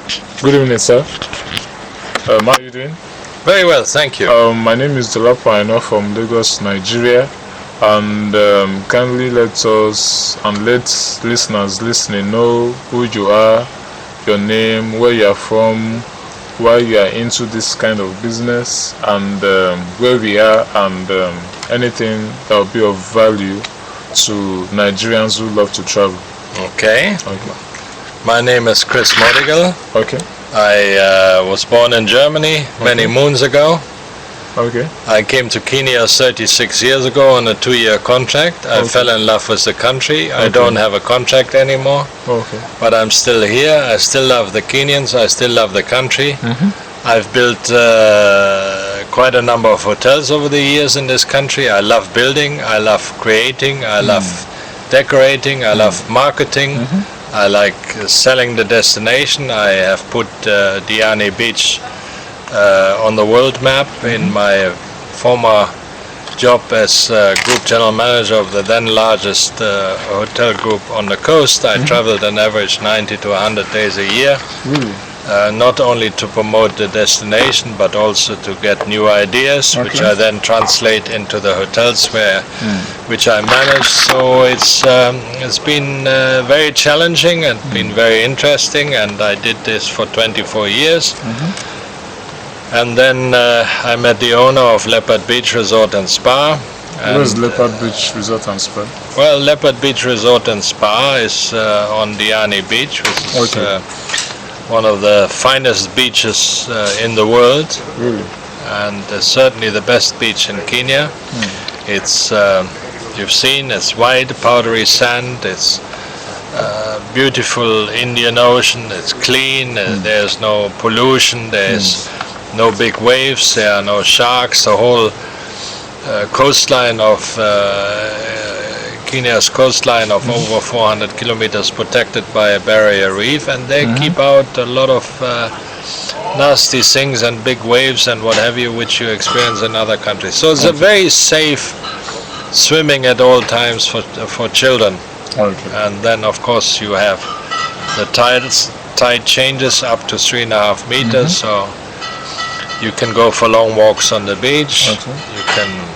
Good evening, sir. How are you doing? Very well, thank you. My name is Dolapo Aina from Lagos, Nigeria, and kindly let us and let listeners listening know who you are, your name, where you are from, why you are into this kind of business, and where we are, and anything that will be of value to Nigerians who love to travel. Okay. My name is Chris Modigell. Okay. I was born in Germany many moons ago. Okay. I came to Kenya 36 years ago on a 2-year contract. I fell in love with the country. I don't have a contract anymore. Okay. But I'm still here. I still love the Kenyans. I still love the country. I've built quite a number of hotels over the years in this country. I love building. I love creating. I love decorating. I love marketing. I like selling the destination. I have put Diani Beach on the world map in my former job as group general manager of the then largest hotel group on the coast. I traveled on average 90 to 100 days a year. Really? Not only to promote the destination, but also to get new ideas, which I then translate into the hotels which I manage. So it's been very challenging and been very interesting, and I did this for 24 years. And then I met the owner of Leopard Beach Resort and Spa. Where is Leopard Beach Resort and Spa? Well, Leopard Beach Resort and Spa is on Diani Beach, which is one of the finest beaches in the world. Really? And certainly the best beach in Kenya. It's you've seen, it's white powdery sand, it's beautiful Indian Ocean, it's clean, there's no pollution, there's no big waves, there are no sharks. The whole coastline of Kenya's coastline of over 400 kilometers protected by a barrier reef, and they keep out a lot of nasty things and big waves and what have you, which you experience in other countries. So it's a very safe swimming at all times for children. And then of course you have the tide changes up to 3.5 meters, so you can go for long walks on the beach. You can.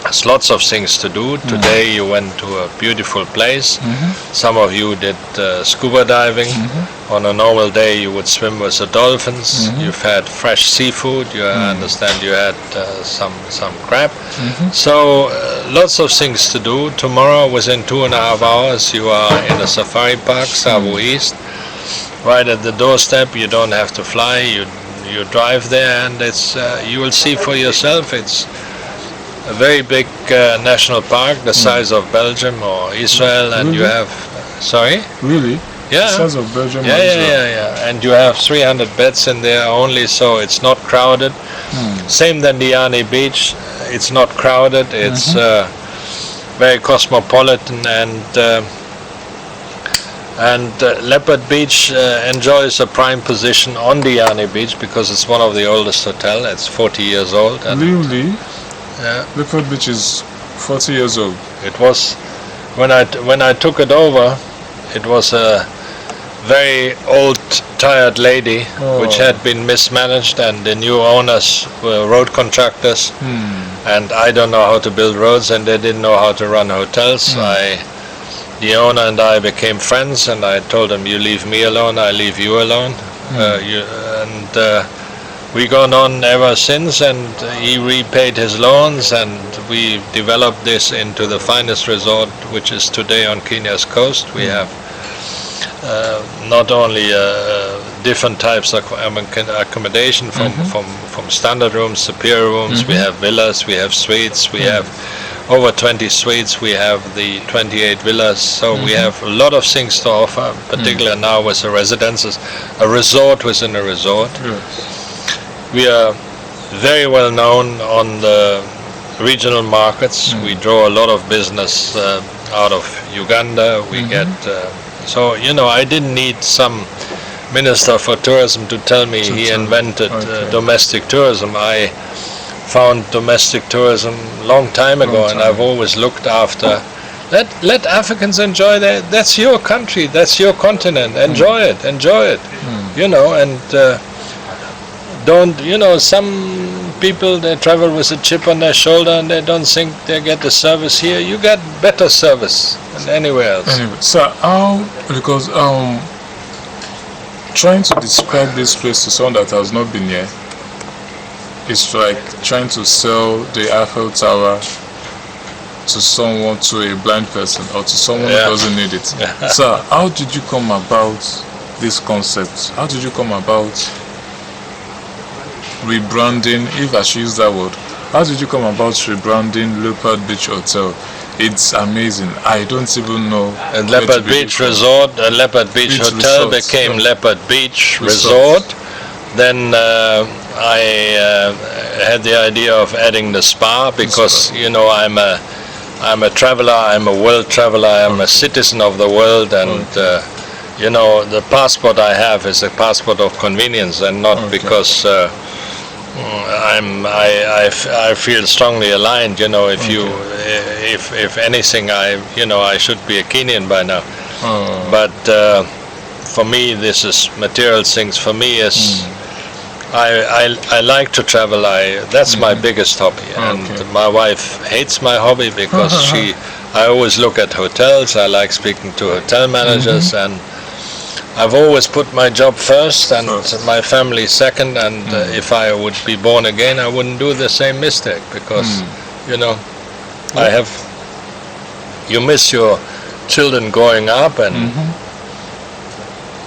There's lots of things to do. Today you went to a beautiful place. Some of you did scuba diving. On a normal day you would swim with the dolphins. You've had fresh seafood. I understand you had some crab. So lots of things to do. Tomorrow within 2.5 hours you are in a safari park, Savo East. Right at the doorstep. You don't have to fly. You drive there, and it's you will see for yourself. It's a very big national park, the size of Belgium or Israel, and you have, sorry? Really? Yeah. The size of Belgium or Israel. Yeah. And you have 300 beds in there only, so it's not crowded. Same than Diani Beach, it's not crowded, it's very cosmopolitan, and Leopard Beach enjoys a prime position on Diani Beach because it's one of the oldest hotels. It's 40 years old. And really? Yeah. Leopard Beach is 40 years old. It was, when I took it over, it was a very old, tired lady, which had been mismanaged, and the new owners were road contractors, and I don't know how to build roads, and they didn't know how to run hotels. The owner and I became friends, and I told him, you leave me alone, I leave you alone. We've gone on ever since, and he repaid his loans, and we developed this into the finest resort, which is today on Kenya's coast. We have not only different types of accommodation from standard rooms, superior rooms. We have villas, we have suites, we have over 20 suites, we have the 28 villas, so we have a lot of things to offer, particularly now with the residences, a resort within a resort. We are very well known on the regional markets. We draw a lot of business out of Uganda. We get so I didn't need some minister for tourism to tell me he invented domestic tourism. I found domestic tourism long time ago, and I've always looked after. Let Africans enjoy that. That's your country. That's your continent. Enjoy it. you know, and don't, you know, some people, they travel with a chip on their shoulder and they don't think they get the service here. You get better service than anywhere else. Anyway, so because trying to describe this place to someone that has not been here, it's like trying to sell the Eiffel Tower to someone, to a blind person, or to someone who doesn't need it. So how did you come about this concept? How did you come about rebranding, if I should use that word? How did you come about rebranding Leopard Beach Hotel? It's amazing. I don't even know. And Leopard Beach Resort, Leopard Beach Hotel became Leopard Beach Resort. Then I had the idea of adding the spa, because you know, I'm a traveler, I'm a world traveler, I'm a citizen of the world, and you know, the passport I have is a passport of convenience, and not because I feel strongly aligned. You know, if anything, I should be a Kenyan by now. But for me, this is material things. For me, is I like to travel. That's my biggest hobby, and my wife hates my hobby because I always look at hotels. I like speaking to hotel managers, and I've always put my job first and my family second. And if I would be born again, I wouldn't do the same mistake, because you know, you miss your children growing up, and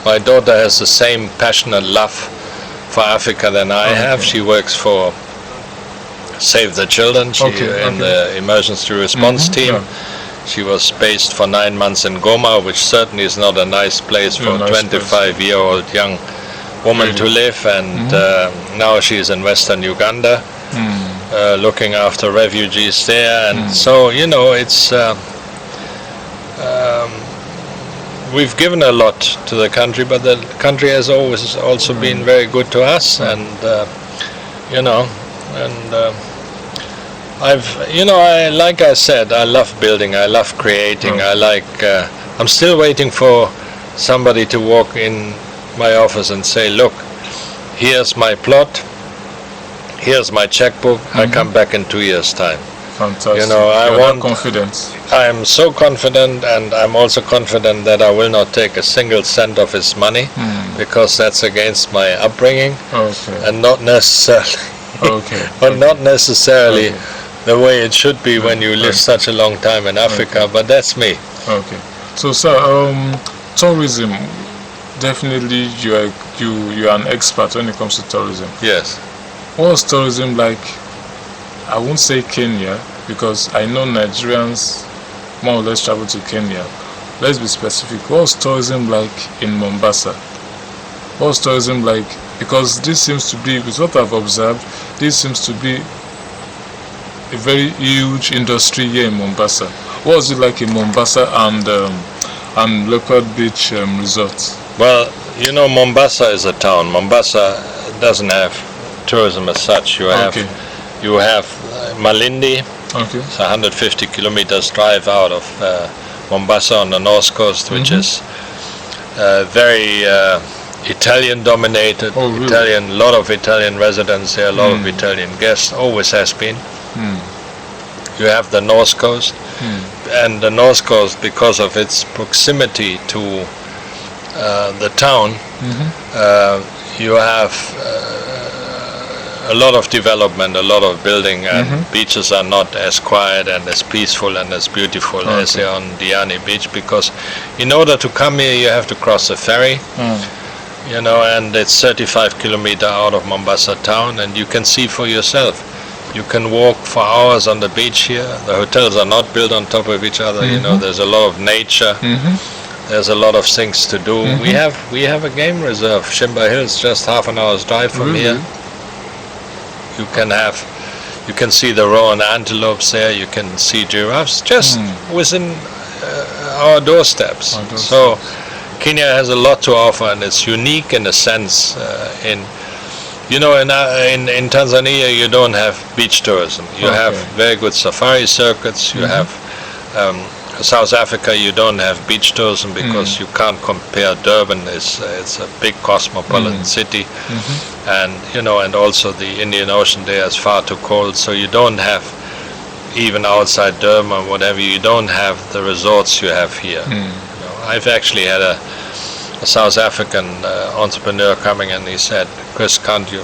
my daughter has the same passionate love for Africa than I have. She works for Save the Children, in the emergency response team. She was based for 9 months in Goma, which certainly is not a nice place for a 25-year-old young woman to live, and now she's in Western Uganda, looking after refugees there. And so, you know, it's we've given a lot to the country, but the country has always also been very good to us, and you know, and like I said, I love building, I love creating, I'm still waiting for somebody to walk in my office and say, look, here's my plot, here's my checkbook, I come back in 2 years' time. Fantastic. You know, I want confidence. I am so confident, and I'm also confident that I will not take a single cent of his money, because that's against my upbringing, and not necessarily, but not necessarily the way it should be when you live such a long time in Africa. But that's me. Okay. So, tourism. Definitely, you're an expert when it comes to tourism. Yes. What's tourism like? I won't say Kenya, because I know Nigerians more or less travel to Kenya. Let's be specific. What's tourism like in Mombasa? What's tourism like? Because this seems to be, with what I've observed, this seems to be a very huge industry here in Mombasa. What is it like in Mombasa and Leopard Beach Resort? Well, you know, Mombasa is a town. Mombasa doesn't have tourism as such. You have Malindi. It's 150 kilometers drive out of Mombasa on the north coast, which is very Italian dominated. Italian, lot of Italian residents there, a lot of Italian guests, always has been. You have the north coast, and the north coast, because of its proximity to the town, you have a lot of development, a lot of building, and beaches are not as quiet and as peaceful and as beautiful as they are on Diani Beach, because in order to come here you have to cross a ferry, you know, and it's 35 kilometers out of Mombasa town, and you can see for yourself. You can walk for hours on the beach here. The hotels are not built on top of each other, you know, there's a lot of nature. There's a lot of things to do. We have a game reserve, Shimba Hills, just half an hour's drive from here. You can see the roan antelopes there, you can see giraffes just within our doorsteps. So Kenya has a lot to offer, and it's unique in a sense. In Tanzania you don't have beach tourism. You have very good safari circuits, you have South Africa, you don't have beach tourism because you can't compare. Durban it's a big cosmopolitan city, and and also the Indian Ocean there is far too cold, so you don't have, even outside Durban or whatever, you don't have the resorts you have here. I've actually had a South African entrepreneur coming, and he said, "Chris,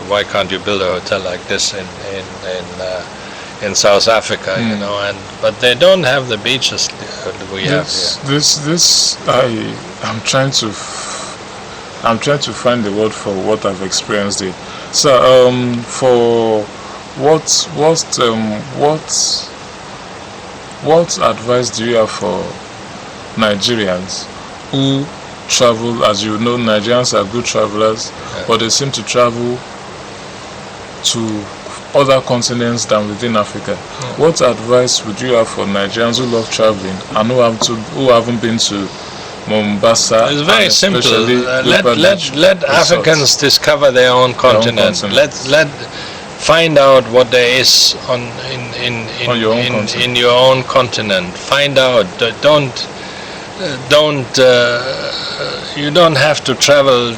why can't you build a hotel like this in South Africa?" But they don't have the beaches we have here. I'm trying to find the word for what I've experienced it. So for what advice do you have for Nigerians who travel? As you know, Nigerians are good travelers, but they seem to travel to other continents than within Africa. What advice would you have for Nigerians who love traveling and who haven't been to Mombasa? It's very simple. Let Africans discover their own continent. Let find out what there is in your own continent. Find out. You don't have to travel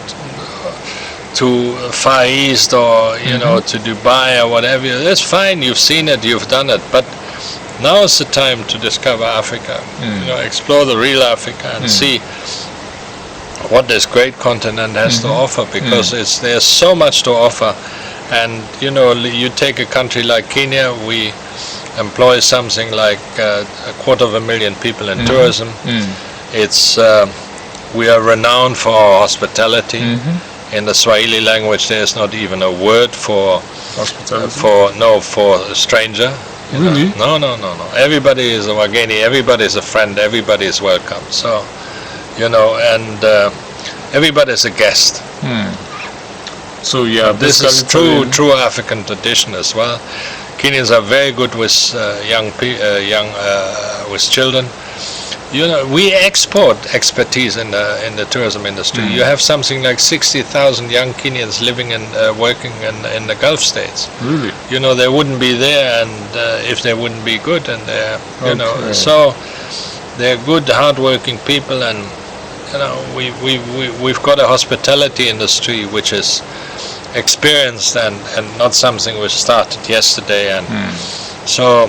to Far East or to Dubai or whatever. That's fine. You've seen it. You've done it. But now is the time to discover Africa. Explore the real Africa and see what this great continent has to offer, because there's so much to offer. And you take a country like Kenya, we employ something like 250,000 people in tourism. We are renowned for our hospitality. In the Swahili language, there's not even a word for hospitality. For a stranger. Really? No. Everybody is a wageni. Everybody is a friend. Everybody is welcome. So, and everybody is a guest. So this is true African tradition as well. Kenyans are very good with with children. We export expertise in the tourism industry. You have something like 60,000 young Kenyans living and working in the Gulf states. Really? They wouldn't be there, and if they wouldn't be good, and they're so they're good, hardworking people, and we've got a hospitality industry which is experienced and not something which started yesterday, and so.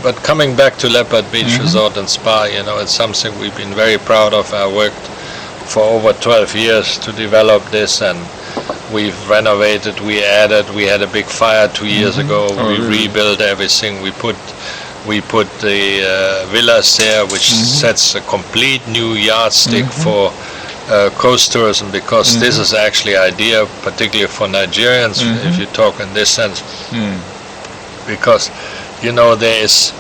But coming back to Leopard Beach Resort and Spa, it's something we've been very proud of. I worked for over 12 years to develop this, and we've renovated, we had a big fire 2 years ago. We rebuilt everything. We put the villas there, which sets a complete new yardstick for coast tourism, because this is actually ideal, particularly for Nigerians, if you talk in this sense. Because there is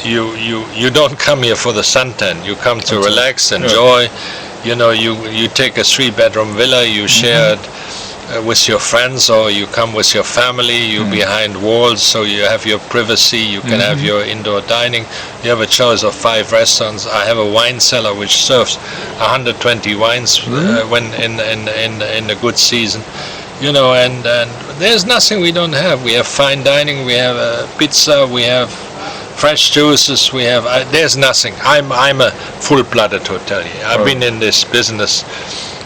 you don't come here for the suntan. You come to relax, enjoy. You take a 3-bedroom villa, you share it with your friends, or you come with your family. You behind walls, so you have your privacy. You can have your indoor dining. You have a choice of 5 restaurants. I have a wine cellar which serves 120 wines when in the good season. And there's nothing we don't have. We have fine dining, we have pizza, we have fresh juices, we have. There's nothing. I'm a full-blooded hotelier. I've been in this business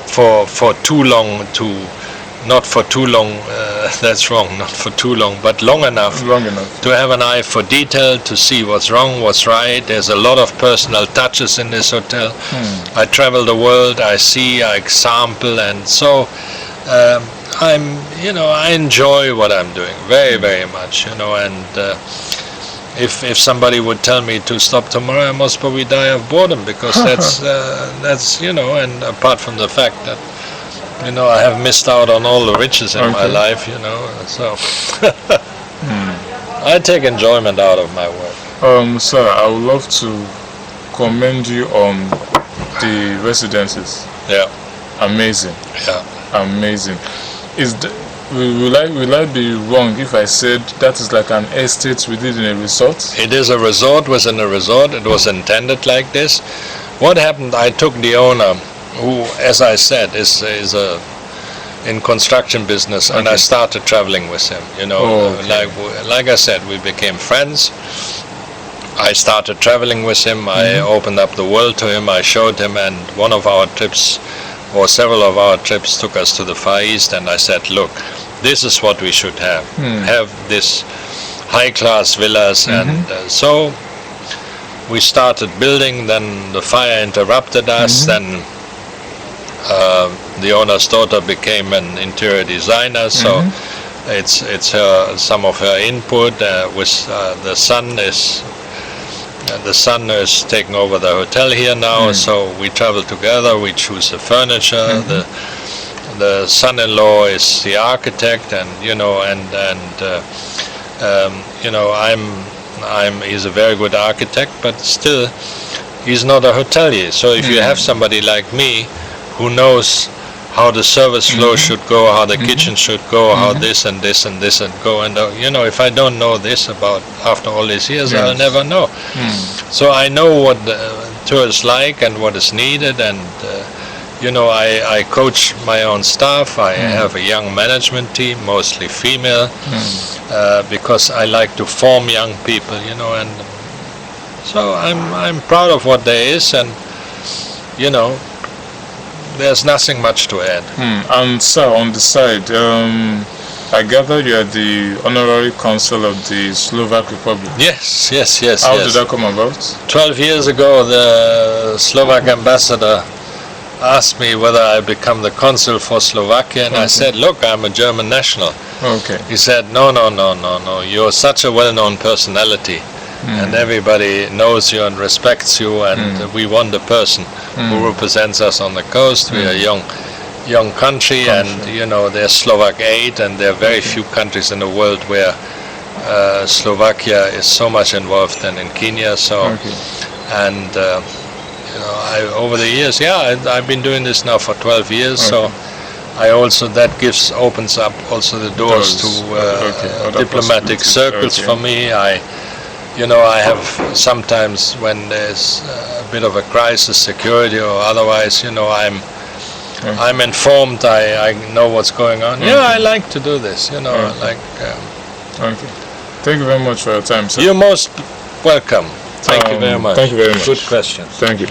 for too long not for too long. That's wrong. Not for too long, but long enough. To have an eye for detail, to see what's wrong, what's right. There's a lot of personal touches in this hotel. I travel the world. I see. I sample, and so. I enjoy what I'm doing very, very much, and if somebody would tell me to stop tomorrow, I must probably die of boredom, because that's and apart from the fact that I have missed out on all the riches in my life, so I take enjoyment out of my work. Sir, I would love to commend you on the residences. Yeah. Amazing. Yeah. Amazing. Will I be wrong if I said that is like an estate within a resort? It is a resort within a resort. It was intended like this. What happened, I took the owner, who, as I said, is in construction business, and I started traveling with him. Like I said, we became friends, I started traveling with him. I opened up the world to him. I showed him, and one of our trips, or several of our trips, took us to the Far East, and I said, look, this is what we should have. Have this high-class villas, and so we started building. Then the fire interrupted us. Then the owner's daughter became an interior designer, so it's her, some of her input. With the son is taking over the hotel here now, so we travel together. We choose the furniture. The son-in-law is the architect, and he's a very good architect, but still he's not a hotelier. So if you have somebody like me who knows how the service flow should go, how the kitchen should go, how this and this and this and go, and if I don't know this about after all these years, I'll never know. So I know what the tour is like and what is needed, and I coach my own staff. I have a young management team, mostly female, because I like to form young people, and so I'm proud of what there is, and there's nothing much to add. And so on the side, I gather you are the honorary consul of the Slovak Republic. Yes. How did that come about? 12 years ago, the Slovak ambassador asked me whether I become the consul for Slovakia, and I said, look, I'm a German national. He said, no, you're such a well-known personality, and everybody knows you and respects you, and we want a person who represents us on the coast. We are a young country, and there's Slovak aid, and there are very few countries in the world where Slovakia is so much involved than in Kenya. So, and over the years, I've been doing this now for 12 years. So I also, that opens up also the doors to diplomatic circles for me. I have sometimes, when there's a bit of a crisis, security or otherwise, I'm informed. I know what's going on. I like to do this. Okay. Thank you very much for your time, sir. You're most welcome. Thank you very much. Thank you very much. Good questions. Thank you.